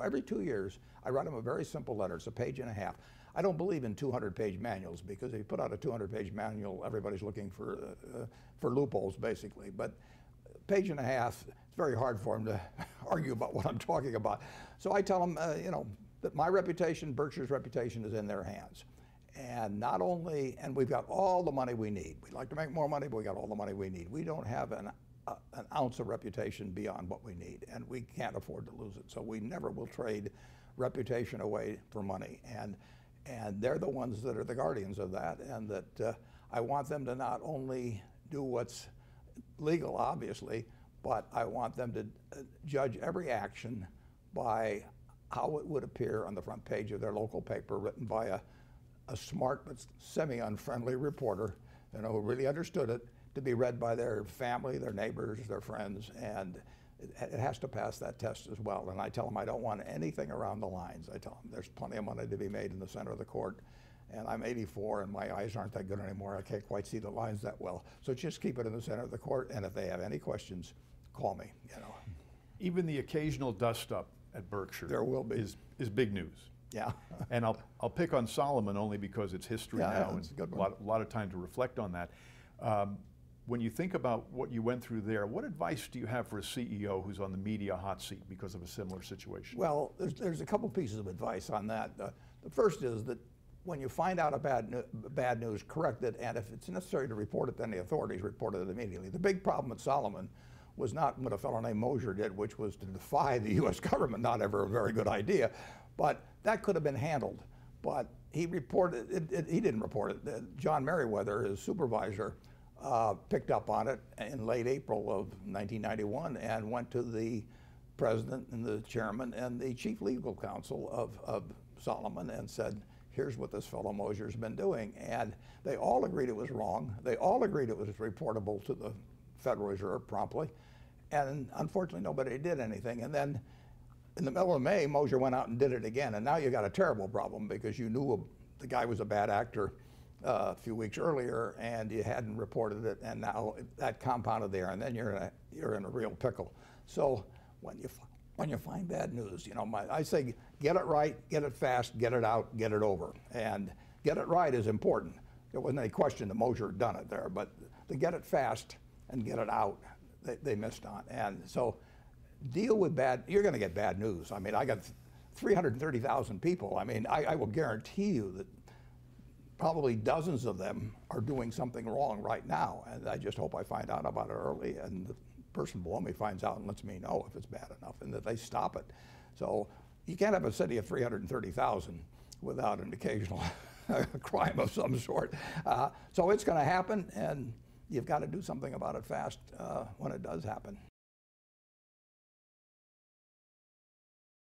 every 2 years, I write them a very simple letter. It's a page and a half. I don't believe in 200-page manuals, because if you put out a 200-page manual, everybody's looking for loopholes, basically. But page and a half, it's very hard for them to argue about what I'm talking about. So I tell them, you know, that my reputation, Berkshire's reputation, is in their hands. And not only, and we've got all the money we need. We'd like to make more money, but we got all the money we need. We don't have an ounce of reputation beyond what we need, and we can't afford to lose it. So we never will trade reputation away for money. And they're the ones that are the guardians of that, and that I want them to not only do what's legal, obviously, but I want them to judge every action by how it would appear on the front page of their local paper, written by a smart but semi-unfriendly reporter, you know, who really understood it, to be read by their family, their neighbors, their friends, and it has to pass that test as well. And I tell them I don't want anything around the lines. I tell them there's plenty of money to be made in the center of the court, and I'm 84 and my eyes aren't that good anymore. I can't quite see the lines that well. So just keep it in the center of the court, and if they have any questions, call me, you know. Even the occasional dust-up at Berkshire there will be. is big news. Yeah. And I'll pick on Salomon only because it's history now, it's a good and one. a lot of time to reflect on that. When you think about what you went through there, what advice do you have for a CEO who's on the media hot seat because of a similar situation? Well, there's a couple pieces of advice on that. The first is that when you find out a bad news, correct it, and if it's necessary to report it, then the authorities report it immediately. The big problem at Salomon was not what a fellow named Mosher did, which was to defy the U.S. government, not ever a very good idea, but that could have been handled. But he reported it, he didn't report it. John Merriweather, his supervisor, picked up on it in late April of 1991 and went to the president and the chairman and the chief legal counsel of Salomon and said, here's what this fellow Mosher's been doing. And they all agreed it was wrong. They all agreed it was reportable to the Federal Reserve promptly. And unfortunately, nobody did anything. And then in the middle of May, Mosher went out and did it again. And now you got a terrible problem, because you knew the guy was a bad actor a few weeks earlier, and you hadn't reported it, and now that compounded there, and then you're in a real pickle. So when you find bad news, you know, I say get it right, get it fast, get it out, get it over. And get it right is important. There wasn't any question that Mosher had done it there, but to get it fast and get it out, they missed on. And so deal with you're going to get bad news. I mean, I got 330,000 people. I mean, I will guarantee you that probably dozens of them are doing something wrong right now, and I just hope I find out about it early, and the person below me finds out and lets me know if it's bad enough, and that they stop it. So you can't have a city of 330,000 without an occasional crime of some sort. So it's going to happen, and you've got to do something about it fast when it does happen.